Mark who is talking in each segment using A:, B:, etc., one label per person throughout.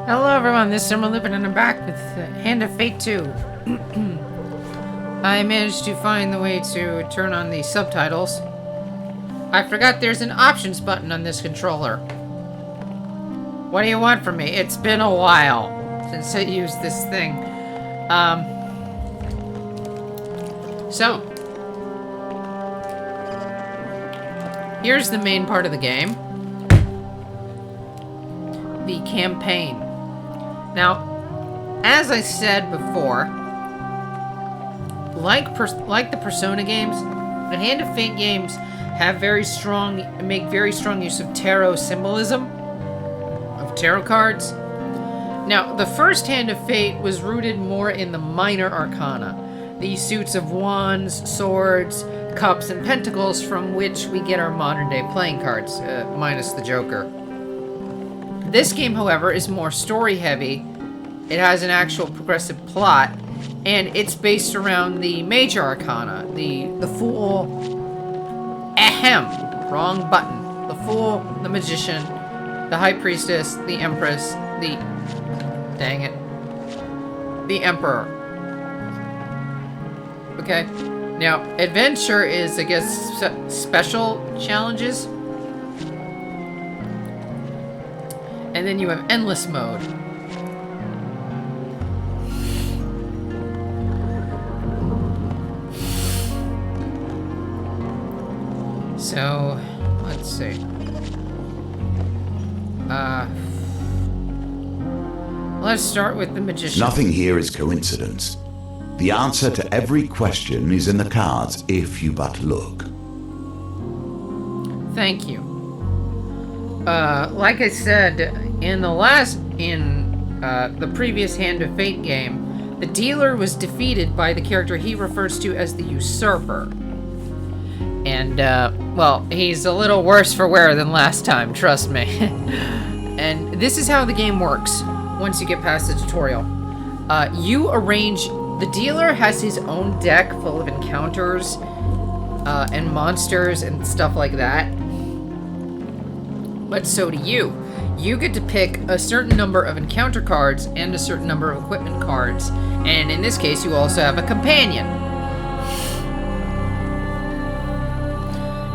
A: Hello everyone, this is Lupin and I'm back with Hand of Fate 2. I managed to find the way to turn on the subtitles. I forgot there's an options button on this controller. What do you want from me? It's been a while since I used this thing. So, here's the main part of the game. The campaign. Now, as I said before, like the Persona games, the Hand of Fate games make very strong use of tarot symbolism, of tarot cards. Now, the first Hand of Fate was rooted more in the minor arcana, the suits of wands, swords, cups, and pentacles from which we get our modern-day playing cards, minus the Joker. This game, however, is more story-heavy. It has an actual progressive plot, and it's based around the major arcana, the Fool, wrong button, the Fool, the Magician, the High Priestess, the Empress, the Emperor. Okay, now, Adventure is, I guess, special challenges. And then you have Endless Mode. So, let's see. Let's start with the Magician.
B: Nothing here is coincidence. The answer to every question is in the cards if you but look.
A: Thank you. Like I said, in the previous Hand of Fate game, the dealer was defeated by the character he refers to as the Usurper. And, well, he's a little worse for wear than last time, trust me. And this is how the game works once you get past the tutorial. The dealer has his own deck full of encounters, and monsters and stuff like that. But so do you. You get to pick a certain number of encounter cards and a certain number of equipment cards. And in this case, you also have a companion.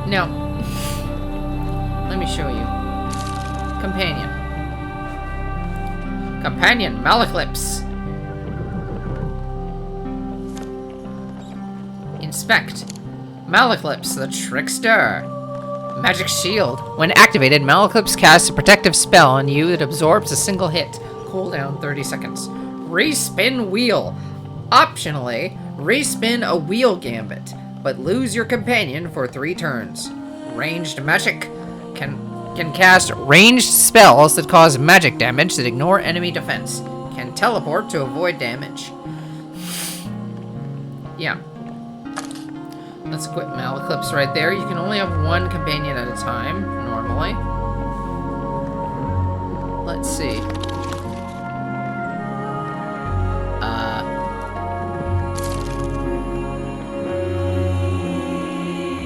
A: Now, let me show you. Companion. Companion, Malaclips. Inspect. Malaclips, the Trickster. Magic Shield. When activated, Malaclips casts a protective spell on you that absorbs a single hit. Cooldown 30 seconds. Respin Wheel. Optionally, respin a wheel gambit, but lose your companion for 3 turns. Ranged Magic. Can cast ranged spells that cause magic damage that ignore enemy defense. Can teleport to avoid damage. Yeah. Let's equip Malaclips right there. You can only have one companion at a time, normally. Let's see.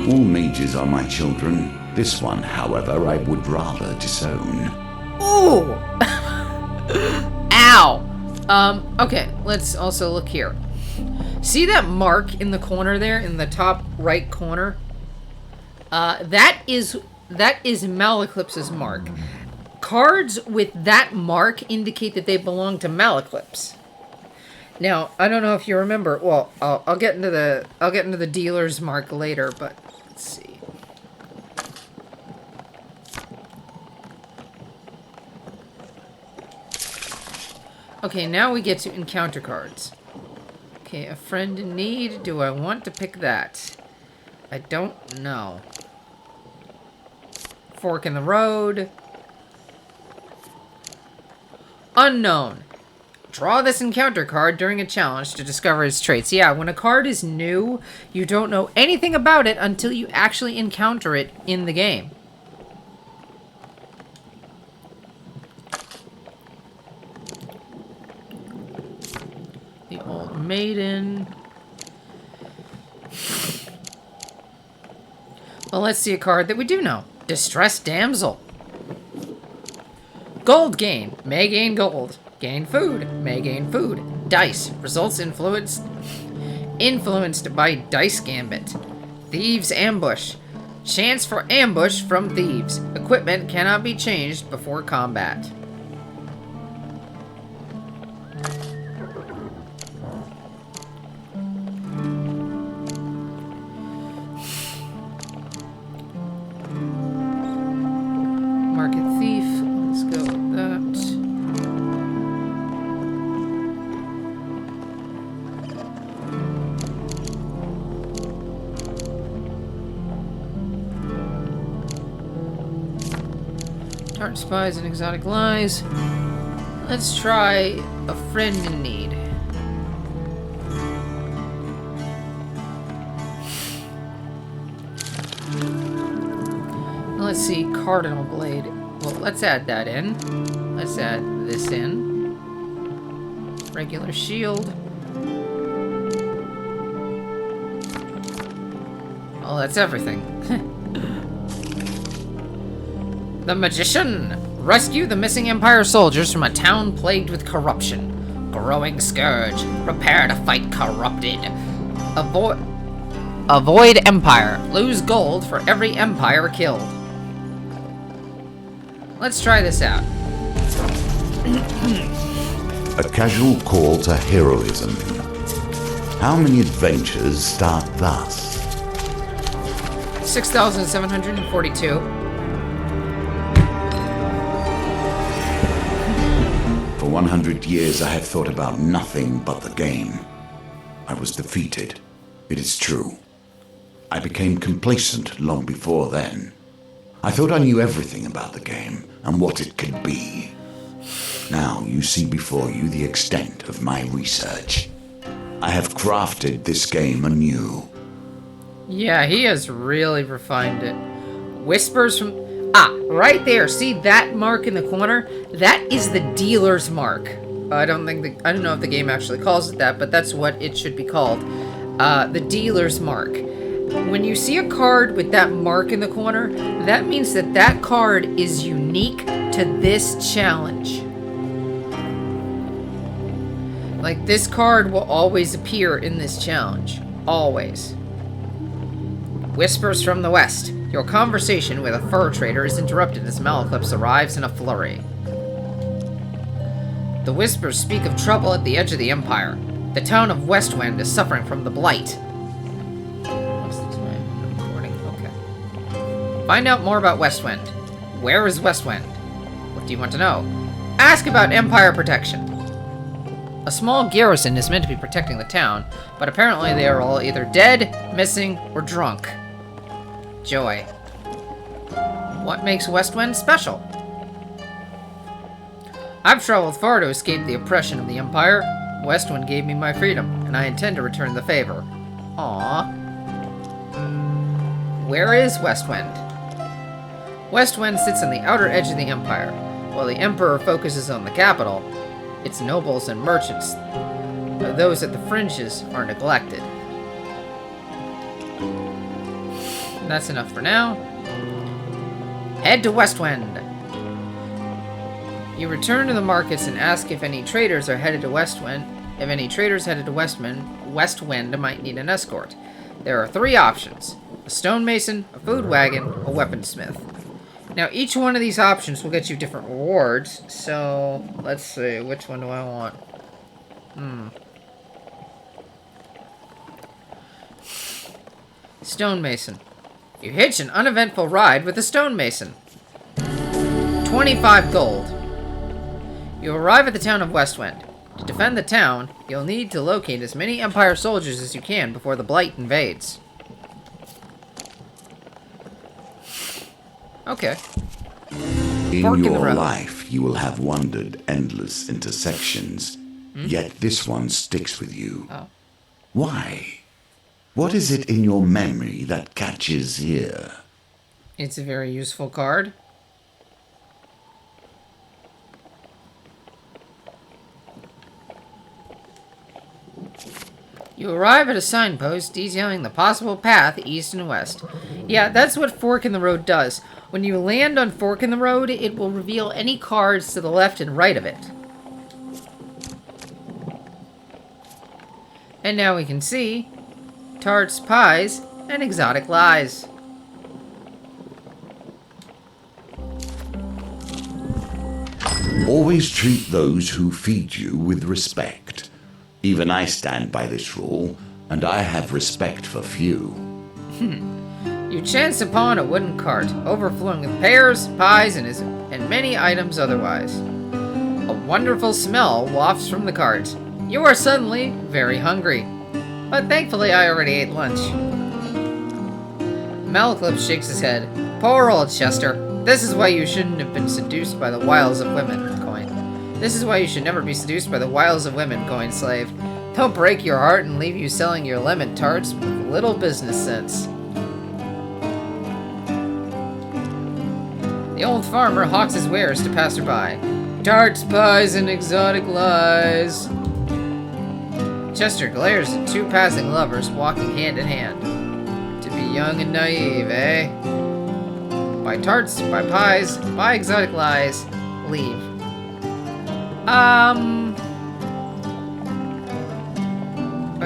B: All mages are my children. This one, however, I would rather disown.
A: Ooh! Ow! Okay, let's also look here. See that mark in the corner there, in the top right corner? That is Malaclips' mark. Cards with that mark indicate that they belong to Malaclips. Now, I don't know if you remember. Well, I'll get into the dealer's mark later, but let's see. Okay, now we get to encounter cards. Okay, a friend in need. Do I want to pick that? I don't know. Fork in the road. Unknown. Draw this encounter card during a challenge to discover its traits. Yeah, when a card is new, you don't know anything about it until you actually encounter it in the game. The Old Maiden. Well, let's see a card that we do know. Distressed Damsel. Gold gain. May gain gold. Gain food. May gain food. Dice. Results influenced by dice gambit. Thieves ambush. Chance for ambush from thieves. Equipment cannot be changed before combat. Market thief. Let's go with that. Tart spies and exotic lies. Let's try a friend in need. Let's see, Cardinal Blade. Well, let's add that in. Let's add this in. Regular shield. Oh, that's everything. The Magician! Rescue the missing Empire soldiers from a town plagued with corruption. Growing scourge. Prepare to fight corrupted. Avoid Empire. Lose gold for every Empire killed. Let's try this out.
B: A casual call to heroism. How many adventures start thus?
A: 6,742.
B: For 100 years I had thought about nothing but the game. I was defeated. It is true. I became complacent long before then. I thought I knew everything about the game and what it could be. Now you see before you the extent of my research. I have crafted this game anew.
A: Yeah, he has really refined it. Whispers from... Ah, right there. See that mark in the corner? That is the dealer's mark. I don't know if the game actually calls it that, but that's what it should be called. The dealer's mark. When you see a card with that mark in the corner, that means that that card is unique to this challenge. Like, this card will always appear in this challenge. Always. Whispers from the West. Your conversation with a fur trader is interrupted as Malaclips arrives in a flurry. The whispers speak of trouble at the edge of the Empire. The town of Westwind is suffering from the blight. What's the time? Recording. Okay. Find out more about Westwind. Where is Westwind? What do you want to know? Ask about Empire protection. A small garrison is meant to be protecting the town, but apparently they are all either dead, missing, or drunk. Joy. What makes Westwind special? I've traveled far to escape the oppression of the Empire. Westwind gave me my freedom, and I intend to return the favor. Aww. Where is Westwind? Westwind sits on the outer edge of the Empire. While the Emperor focuses on the capital, its nobles and merchants, those at the fringes, are neglected. That's enough for now. Head to Westwind. You return to the markets and ask if any traders are headed to Westwind. If any traders headed to Westwind might need an escort. There are 3 options: a stonemason, a food wagon, a weaponsmith. Now, each one of these options will get you different rewards, so let's see, which one do I want? Stonemason. You hitch an uneventful ride with a stonemason. 25 gold. You arrive at the town of Westwind. To defend the town, you'll need to locate as many Empire soldiers as you can before the Blight invades. Okay.
B: In your life, you will have wandered endless intersections, yet this one sticks with you.
A: Oh.
B: Why? What is it in your memory that catches here?
A: It's a very useful card. You arrive at a signpost detailing the possible path east and west. Yeah, that's what Fork in the Road does. When you land on Fork in the Road, it will reveal any cards to the left and right of it. And now we can see tarts, pies, and exotic lies.
B: Always treat those who feed you with respect. Even I stand by this rule, and I have respect for few.
A: You chance upon a wooden cart, overflowing with pears, pies, and many items otherwise. A wonderful smell wafts from the cart. You are suddenly very hungry. But thankfully I already ate lunch. Malclip shakes his head. Poor old Chester. This is why you shouldn't have been seduced by the wiles of women, coin. This is why you should never be seduced by the wiles of women, coin slave. They'll break your heart and leave you selling your lemon tarts with little business sense. The old farmer hawks his wares to passerby. Tarts, pies, and exotic lies. Chester glares at two passing lovers walking hand in hand. To be young and naive, eh? Buy tarts, buy pies, buy exotic lies, leave. I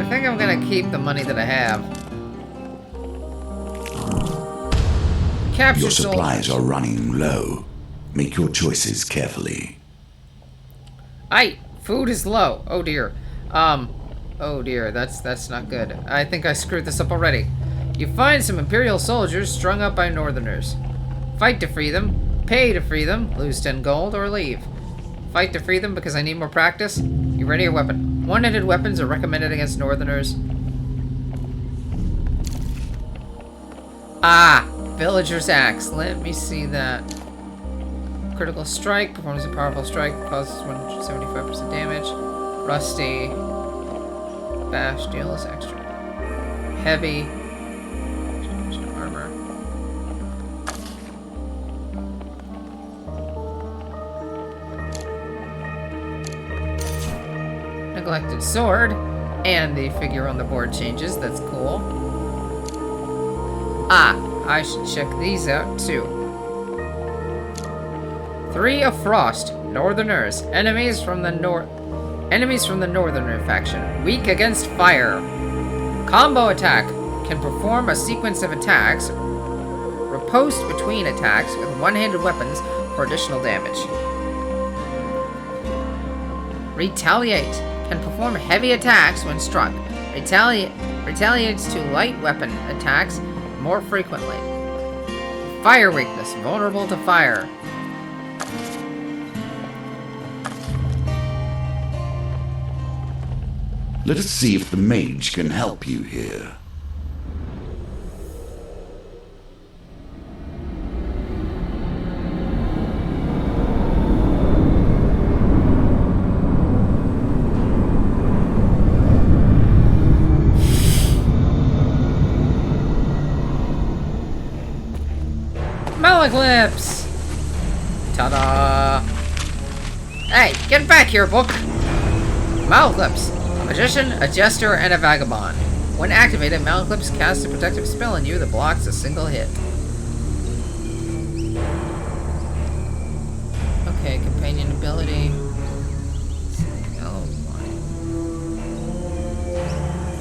A: think I'm gonna keep the money that I have. Capture
B: Your supplies are running low. Make your choices carefully.
A: Aye, food is low. Oh dear. Oh dear, that's not good. I think I screwed this up already. You find some Imperial soldiers strung up by Northerners. Fight to free them, pay to free them, lose 10 gold, or leave. Fight to free them because I need more practice. You ready your weapon. One-handed weapons are recommended against Northerners. Ah! Villager's Axe. Let me see that. Critical strike. Performs a powerful strike. Causes 175% damage. Rusty. Bash. Deals extra. Heavy. Armor. Neglected sword. And the figure on the board changes. That's cool. Ah. I should check these out, too. 3 of Frost. Northerners. Enemies from the Northerner faction. Weak against fire. Combo attack. Can perform a sequence of attacks. Riposte between attacks with one-handed weapons for additional damage. Retaliate. Can perform heavy attacks when struck. Retaliates to light weapon attacks more frequently. Fire weakness, vulnerable to fire.
B: Let us see if the mage can help you here.
A: Malaclips! Ta-da! Hey, get back here, book! Malaclips. A magician, a jester, and a vagabond. When activated, Malaclips casts a protective spell on you that blocks a single hit. Okay, companion ability. Oh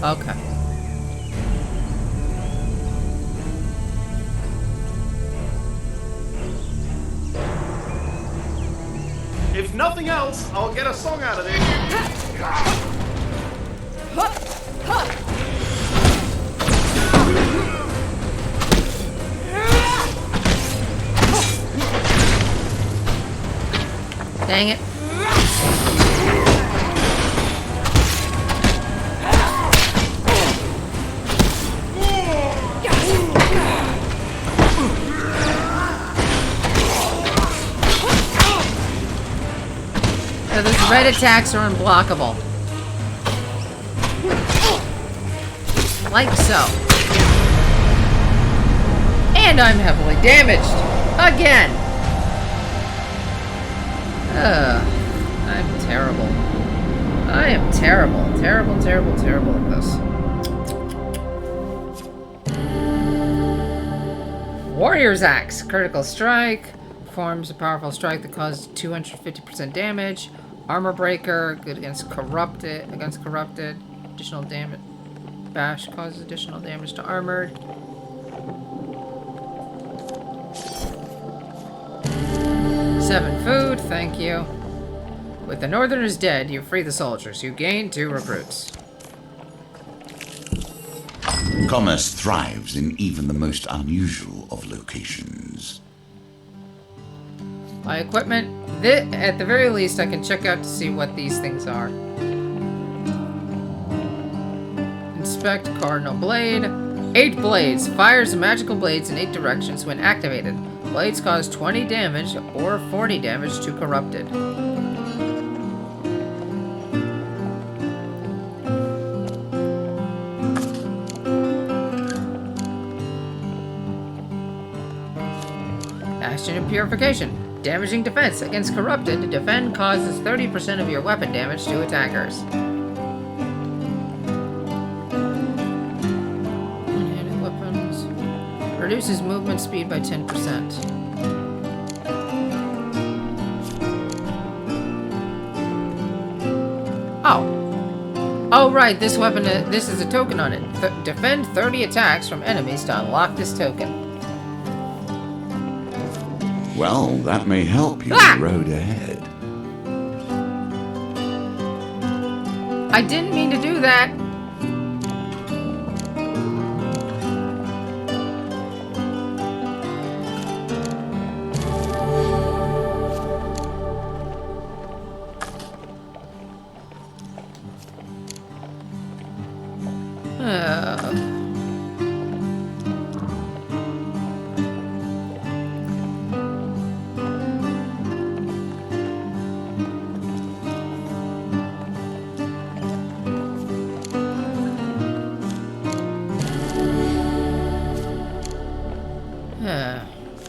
A: my. Okay.
C: If nothing else, I'll get a song out of this.
A: Dang it. So those red attacks are unblockable. Like so. And I'm heavily damaged. Again. I'm terrible. I am terrible. Terrible, terrible, terrible at this. Warrior's Axe. Critical strike. Performs a powerful strike that causes 250% damage. Armor Breaker. Good against corrupted. Additional damage. Bash causes additional damage to armored. Seven food. Thank you. With the Northerners dead, you free the soldiers. You gain 2 recruits.
B: Commerce thrives in even the most unusual of locations.
A: My equipment. At the very least, I can check out to see what these things are. Inspect Cardinal Blade. 8 blades. Fires magical blades in 8 directions when activated. Blades cause 20 damage or 40 damage to corrupted. Bastion of Purification. Damaging defense against corrupted. Defend causes 30% of your weapon damage to attackers. One-handed weapons. Reduces movement speed by 10%. Oh, right. This weapon. This is a token on it. Defend 30 attacks from enemies to unlock this token.
B: Well, that may help you the road ahead.
A: I didn't mean to do that.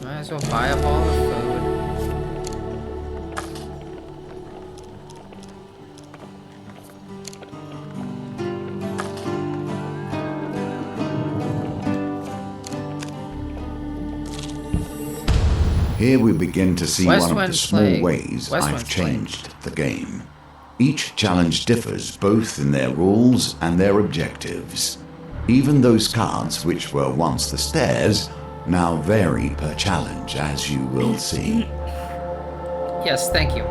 A: Might as well buy up all the food.
B: Here we begin to see one of the
A: Westwind's
B: small
A: playing.
B: ways
A: Westwind's
B: I've changed the game. Each challenge differs both in their rules and their objectives. Even those cards which were once the stairs now vary per challenge, as you will see.
A: Yes, thank you.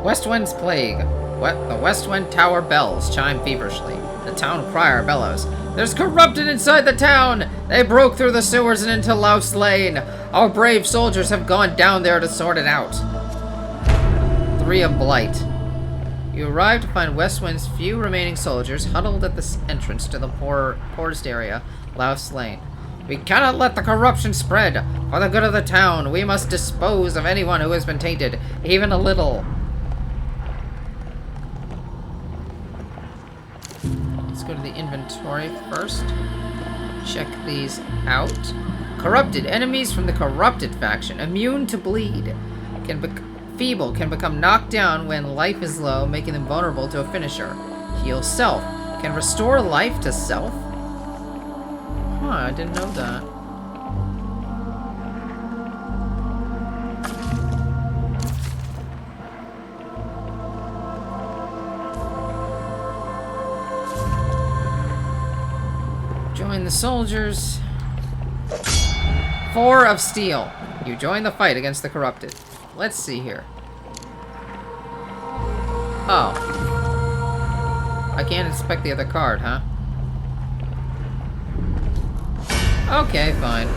A: Westwind's Plague. The Westwind Tower bells chime feverishly. The town crier bellows. There's corrupted inside the town! They broke through the sewers and into Louse Lane. Our brave soldiers have gone down there to sort it out. 3 of Blight. You arrive to find Westwind's few remaining soldiers huddled at the entrance to the poorest area, Louse Lane. We cannot let the corruption spread. For the good of the town, we must dispose of anyone who has been tainted, even a little. Let's go to the inventory first. Check these out. Corrupted. Enemies from the corrupted faction. Immune to bleed. Feeble. Can become knocked down when life is low, making them vulnerable to a finisher. Heal self. Can restore life to self. Huh, I didn't know that. Join the soldiers. 4 of steel. You join the fight against the corrupted. Let's see here. Oh. I can't inspect the other card, huh? Okay, fine.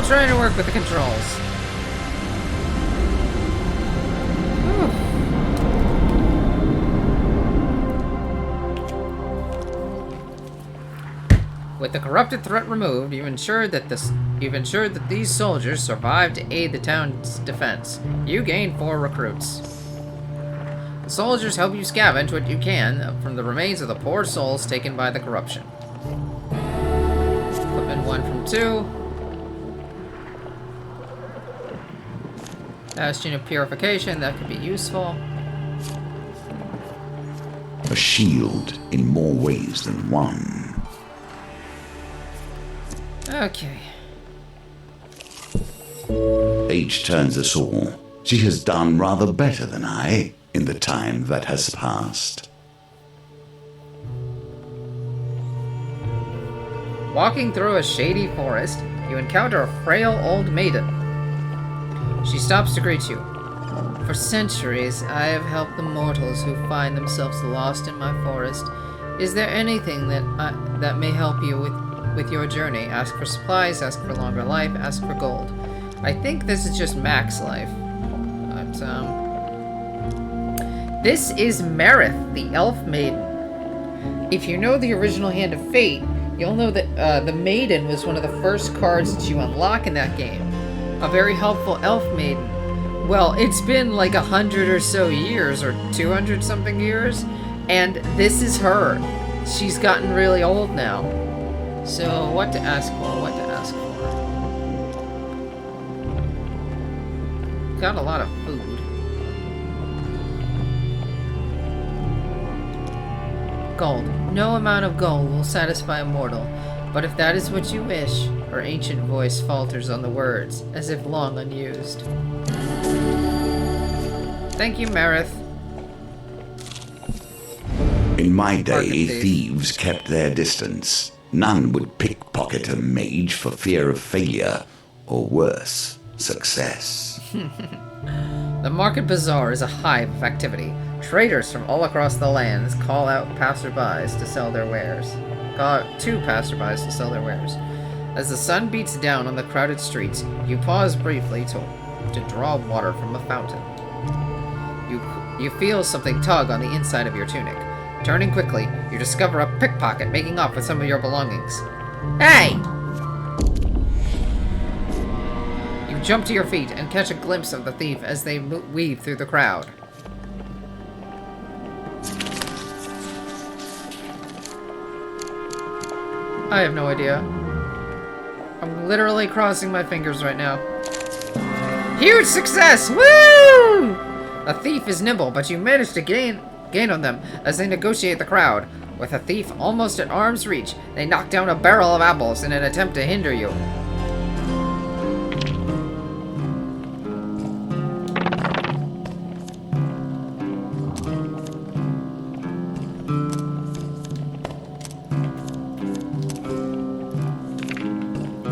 A: trying to work with the controls. With the corrupted threat removed, you've ensured that these soldiers survive to aid the town's defense. You gain 4 recruits. The soldiers help you scavenge what you can from the remains of the poor souls taken by the corruption. Equipment 1 from 2. Bastion of Purification, that could be useful.
B: A shield in more ways than one.
A: Okay.
B: Age turns us all. She has done rather better than I in the time that has passed.
A: Walking through a shady forest, you encounter a frail old maiden. She stops to greet you. For centuries, I have helped the mortals who find themselves lost in my forest. Is there anything that may help you with your journey? Ask for supplies, ask for longer life, ask for gold. I think this is just max life. But, this is Marith, the elf maiden. If you know the original Hand of Fate, you'll know that the maiden was one of the first cards that you unlock in that game. A very helpful elf maiden. Well, it's been like 100 or so years, or 200 something years, and this is her. She's gotten really old now. So, what to ask for, Got a lot of food. Gold. No amount of gold will satisfy a mortal, but if that is what you wish, her ancient voice falters on the words, as if long unused. Thank you, Marith.
B: In my day, thieves kept their distance. None would pickpocket a mage for fear of failure, or worse, success.
A: The Market Bazaar is a hive of activity. Traders from all across the lands call out passerbys to sell their wares. As the sun beats down on the crowded streets, you pause briefly to draw water from a fountain. You feel something tug on the inside of your tunic. Turning quickly, you discover a pickpocket making off with some of your belongings. Hey! You jump to your feet and catch a glimpse of the thief as they weave through the crowd. I have no idea. I'm literally crossing my fingers right now. Huge success! Woo! The thief is nimble, but you manage to gain on them as they negotiate the crowd. With a thief almost at arm's reach, they knock down a barrel of apples in an attempt to hinder you.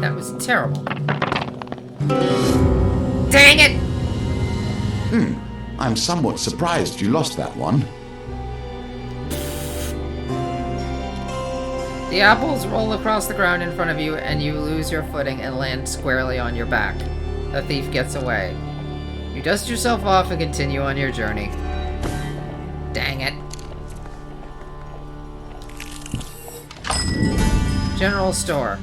A: That was terrible. Dang it!
B: I'm somewhat surprised you lost that one.
A: The apples roll across the ground in front of you, and you lose your footing and land squarely on your back. The thief gets away. You dust yourself off and continue on your journey. Dang it. General store.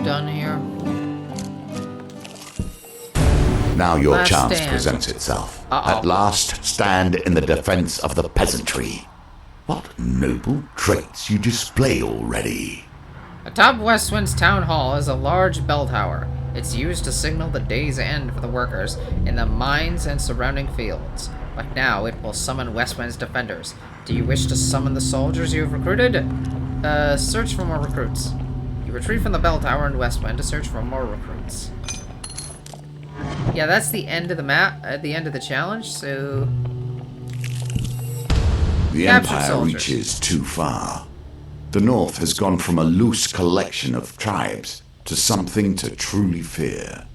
A: Done here.
B: Now your
A: Last
B: chance
A: stand.
B: presents itself.
A: Uh-oh.
B: At last, stand in the defense of the peasantry. What noble traits you display already.
A: Atop Westwind's town hall is a large bell tower. It's used to signal the day's end for the workers in the mines and surrounding fields. But now it will summon Westwind's defenders. Do you wish to summon the soldiers you have recruited? Search for more recruits. You retreat from the bell tower in Westwind to search for more recruits. Yeah, that's the end of the map, at the end of the challenge, so...
B: The
A: Capture
B: Empire
A: soldiers.
B: reaches too far. The North has gone from a loose collection of tribes to something to truly fear.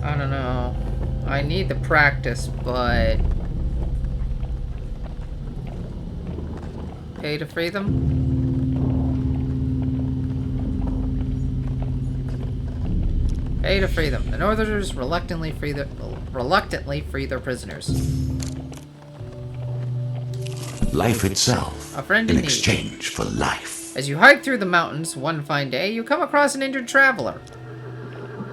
A: I don't know. I need the practice, but... Pay to free them? Pay to free them. The Northerners reluctantly free their prisoners.
B: Life itself,
A: A friend
B: in
A: in need.
B: exchange for life.
A: As you hike through the mountains one fine day, you come across an injured traveler.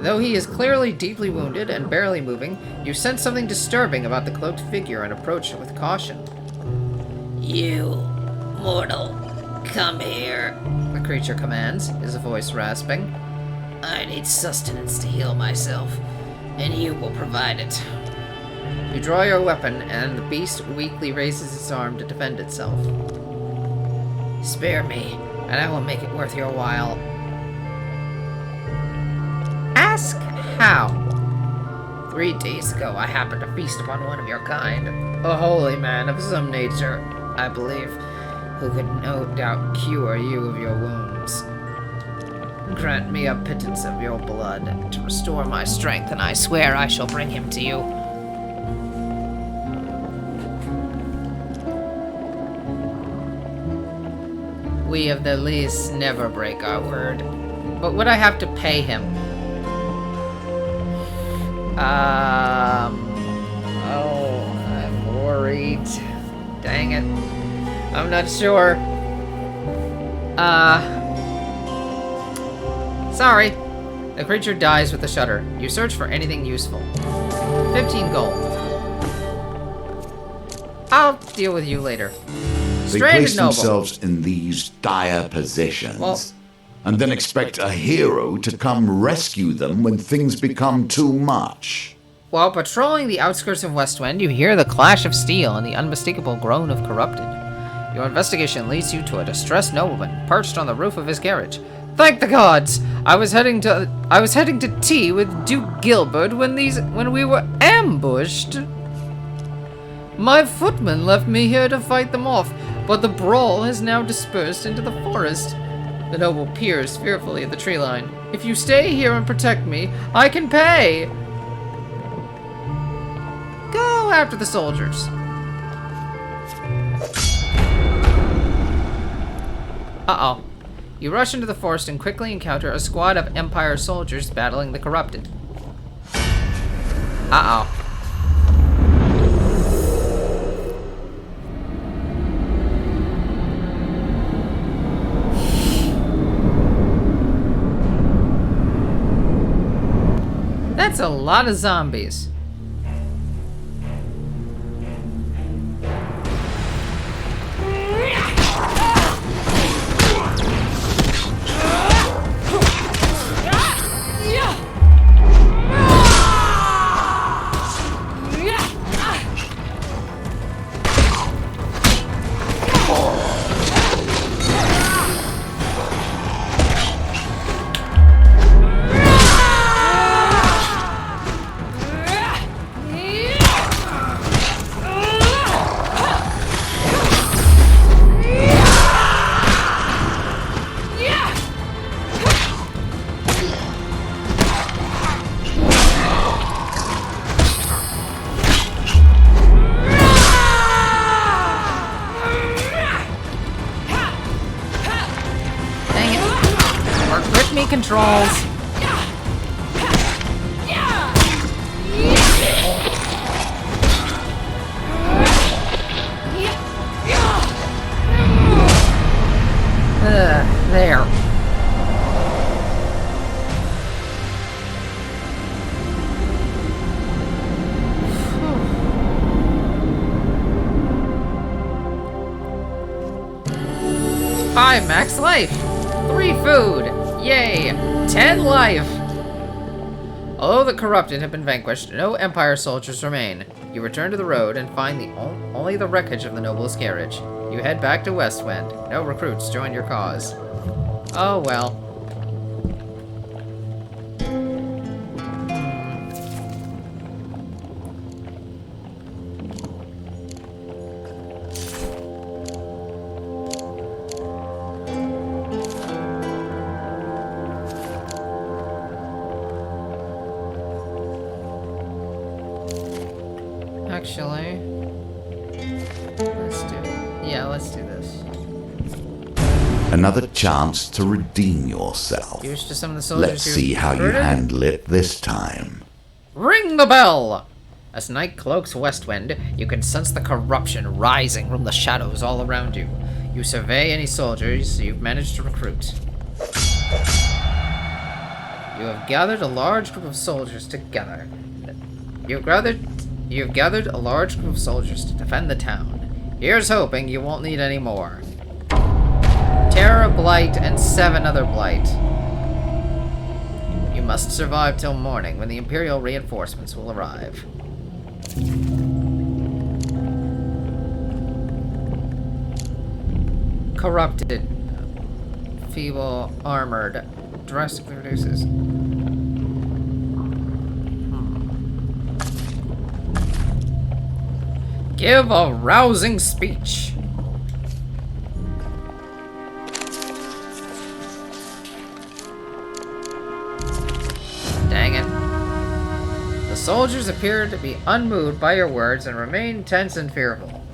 A: Though he is clearly deeply wounded and barely moving, you sense something disturbing about the cloaked figure and approach it with caution. You, mortal, come here, the creature commands, his voice rasping. I need sustenance to heal myself, and you will provide it. You draw your weapon, and the beast weakly raises its arm to defend itself. Spare me, and I will make it worth your while. Ask how. 3 days ago, I happened to feast upon one of your kind, a holy man of some nature, I believe, who could no doubt cure you of your wounds. Grant me a pittance of your blood to restore my strength, and I swear I shall bring him to you. We of the least never break our word. But would I have to pay him? Oh, I'm worried. Dang it. I'm not sure. Sorry. The creature dies with a shudder. You search for anything useful. 15 gold. I'll deal with you later.
B: They
A: Stranded
B: place
A: noble.
B: themselves in these dire positions,
A: Well-
B: and then expect a hero to come rescue them when things become too much.
A: While patrolling the outskirts of Westwind, you hear the clash of steel and the unmistakable groan of corrupted. Your investigation leads you to a distressed nobleman perched on the roof of his carriage. Thank the gods! I was heading to tea with Duke Gilbert when we were ambushed. My footman left me here to fight them off, but the brawl has now dispersed into the forest. The noble peers fearfully at the tree line. If you stay here and protect me, I can pay. Go after the soldiers. Uh-oh. You rush into the forest and quickly encounter a squad of Empire soldiers battling the corrupted. Uh-oh. That's a lot of zombies. Controls. There. 5 max life. 3 food. Yay. 10 life. Although the corrupted have been vanquished, no Empire soldiers remain. You return to the road and find only the wreckage of the nobles' carriage. You head back to Westwind. No recruits join your cause. Oh well. Actually, let's do this.
B: Another chance to redeem yourself.
A: Here's to some of the soldiers.
B: Let's see how you handle it this time.
A: Ring the bell! As night cloaks Westwind, you can sense the corruption rising from the shadows all around you. You survey any soldiers you've managed to recruit. You have gathered a large group of soldiers together. You've gathered a large group of soldiers to defend the town. Here's hoping you won't need any more. Terror, Blight, and 7 other Blight. You must survive till morning when the Imperial reinforcements will arrive. Corrupted. Feeble, armored. Drastically reduces. Give a rousing speech. Dang it. The soldiers appear to be unmoved by your words and remain tense and fearful.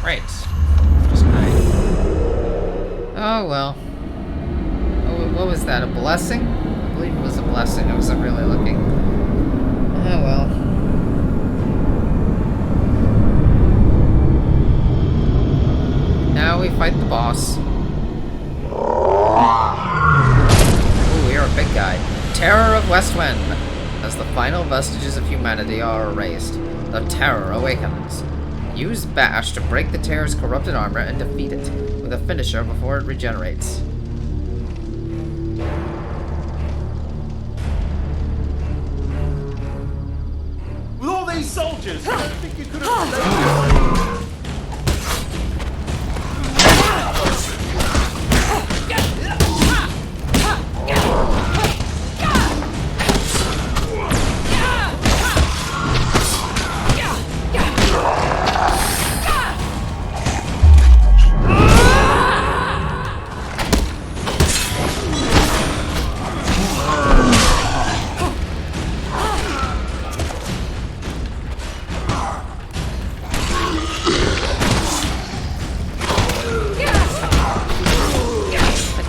A: Right. Just great. Oh well. Oh, what was that? A blessing? I believe it was a blessing. I wasn't really looking. Oh well. Now we fight the boss. Ooh, you're a big guy. Terror of Westwind. As the final vestiges of humanity are erased, the terror awakens. Use Bash to break the Terror's corrupted armor and defeat it, with a finisher before it regenerates.
C: With all these soldiers, I don't think you could have...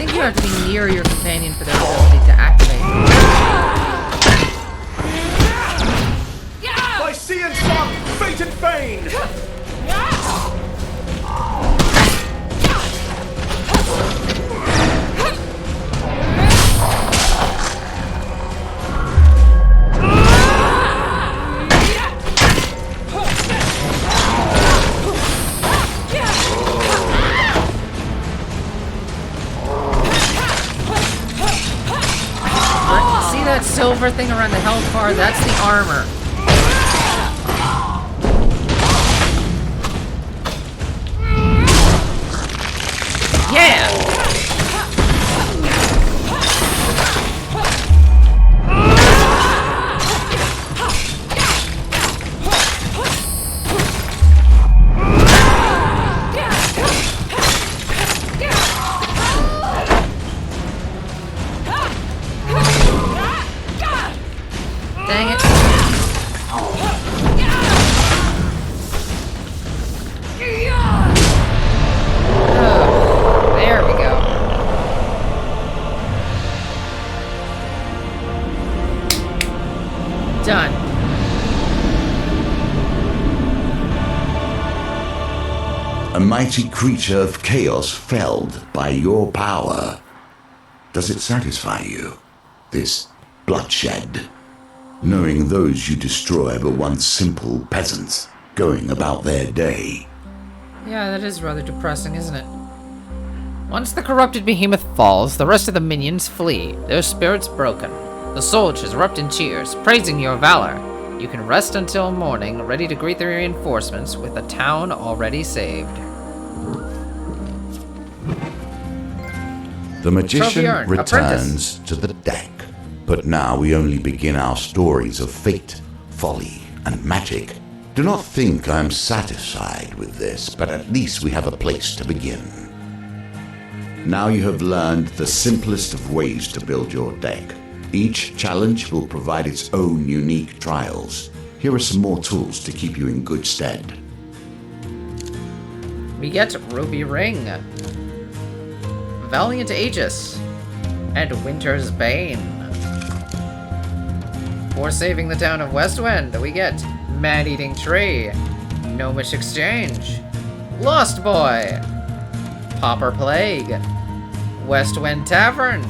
A: You have to be near your companion for their ability to activate.
C: By sea and sun, fate and fane!
A: That silver thing around the health bar, that's the armor. Yeah! Dang it. Oh, there we go. Done.
B: A mighty creature of chaos felled by your power. Does it satisfy you, this bloodshed? Knowing those you destroy were once simple peasants, going about their day.
A: Yeah, that is rather depressing, isn't it? Once the corrupted behemoth falls, the rest of the minions flee, their spirits broken. The soldiers erupt in cheers, praising your valor. You can rest until morning, ready to greet the reinforcements with the town already saved.
B: The magician
A: earned.
B: returns to the deck, but now we only begin our stories of fate, folly, and magic. Do not think I am satisfied with this, but at least we have a place to begin. Now you have learned the simplest of ways to build your deck. Each challenge will provide its own unique trials. Here are some more tools to keep you in good stead.
A: We get Ruby Ring, Valiant Aegis, and Winter's Bane. For saving the town of Westwind, we get Man-Eating Tree, Gnomish Exchange, Lost Boy, Pauper Plague, Westwind Tavern.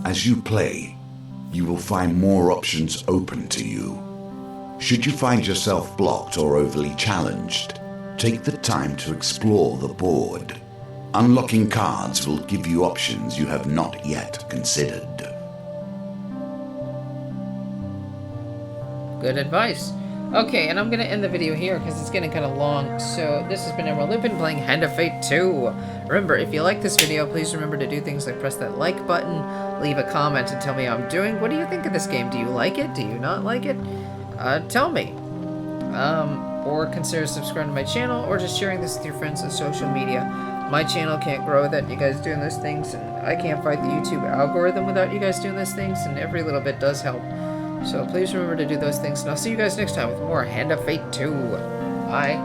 B: As you play, you will find more options open to you. Should you find yourself blocked or overly challenged, take the time to explore the board. Unlocking cards will give you options you have not yet considered.
A: Good advice. Okay, and I'm going to end the video here because it's getting kind of long. So this has been Emerald Lupin playing Hand of Fate 2. Remember, if you like this video, please remember to do things like press that like button, leave a comment and tell me how I'm doing. What do you think of this game? Do you like it? Do you not like it? Tell me. Or consider subscribing to my channel or just sharing this with your friends on social media. My channel can't grow without you guys doing those things, and I can't fight the YouTube algorithm without you guys doing those things, and every little bit does help. So please remember to do those things, and I'll see you guys next time with more Hand of Fate 2. Bye.